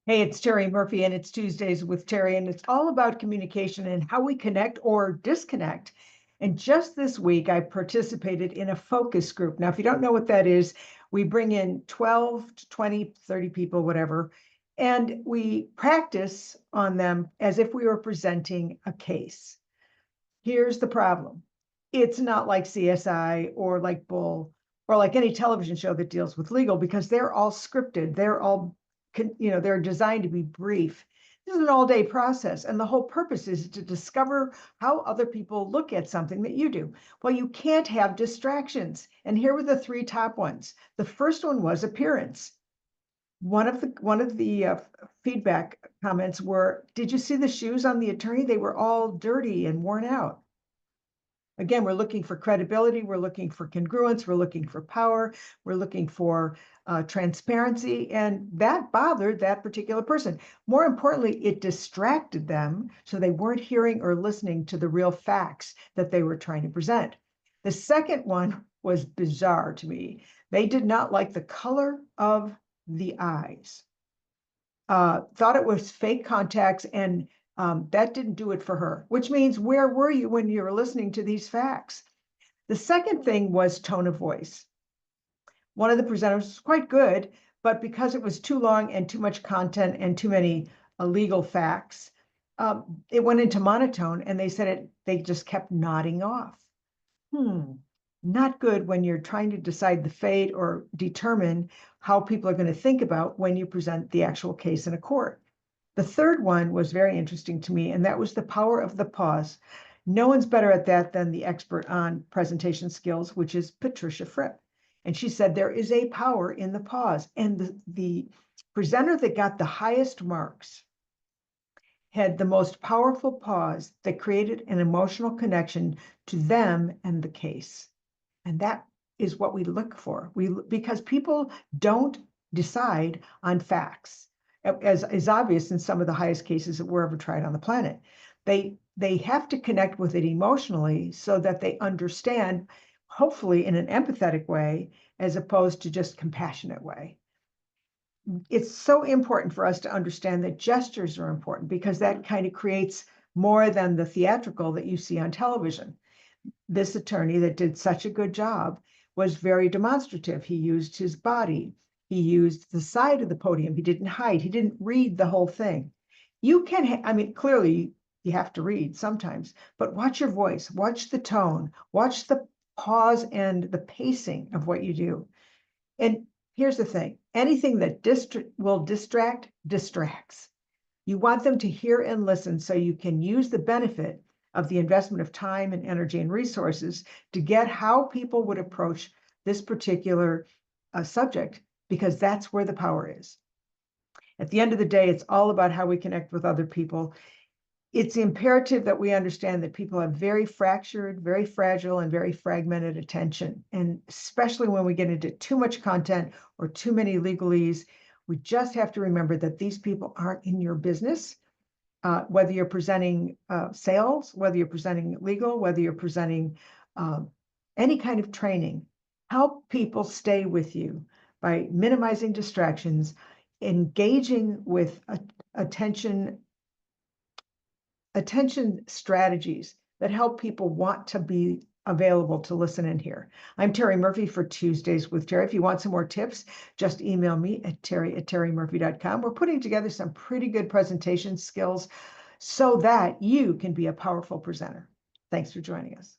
Hey, it's Terri Murphy, and it's Tuesdays with Terri, and it's all about communication and how we connect or disconnect. And just this week, I participated in a focus group. Now, if you don't know what that is, we bring in 12 to 20, 30 people, whatever, and we practice on them as if we were presenting a case. Here's the problem. It's not like CSI or like Bull or like any television show that deals with legal because they're all scripted. They're all they're designed to be brief. This is an all-day process, and the whole purpose is to discover how other people look at something that you do. Well, you can't have distractions, and here were the three top ones. The first one was appearance. One of the feedback comments were, "Did you see the shoes on the attorney? They were all dirty and worn out." Again, we're looking for credibility, we're looking for congruence, we're looking for power, we're looking for transparency, and that bothered that particular person. More importantly, it distracted them, so they weren't hearing or listening to the real facts that they were trying to present. The second one was bizarre to me. They did not like the color of the eyes, thought it was fake contacts, and that didn't do it for her, which means where were you when you were listening to these facts? The second thing was tone of voice. One of the presenters was quite good, but because it was too long and too much content and too many legal facts, it went into monotone, and they said they just kept nodding off. Not good when you're trying to decide the fate or determine how people are going to think about when you present the actual case in a court. The third one was very interesting to me, and that was the power of the pause. No one's better at that than the expert on presentation skills, which is Patricia Fripp. And she said there is a power in the pause. And the presenter that got the highest marks had the most powerful pause that created an emotional connection to them and the case. And that is what we look for. Because people don't decide on facts, as is obvious in some of the highest cases that were ever tried on the planet. They have to connect with it emotionally so that they understand, hopefully in an empathetic way, as opposed to just compassionate way. It's so important for us to understand that gestures are important because that kind of creates more than the theatrical that you see on television. This attorney that did such a good job was very demonstrative. He used his body. He used the side of the podium. He didn't hide. He didn't read the whole thing. You can, I mean, clearly you have to read sometimes, but watch your voice, watch the tone, watch the pause and the pacing of what you do. And here's the thing, anything that will distract distracts. You want them to hear and listen so you can use the benefit of the investment of time and energy and resources to get how people would approach this particular subject, because that's where the power is. At the end of the day, it's all about how we connect with other people. It's imperative that we understand that people have very fractured, very fragile, and very fragmented attention. And especially when we get into too much content or too many legalese, we just have to remember that these people aren't in your business. Whether you're presenting sales, whether you're presenting legal, whether you're presenting any kind of training, help people stay with you by minimizing distractions, engaging with attention strategies that help people want to be available to listen and hear. I'm Terri Murphy for Tuesdays with Terri. If you want some more tips, just email me at terri@terrimurphy.com. We're putting together some pretty good presentation skills so that you can be a powerful presenter. Thanks for joining us.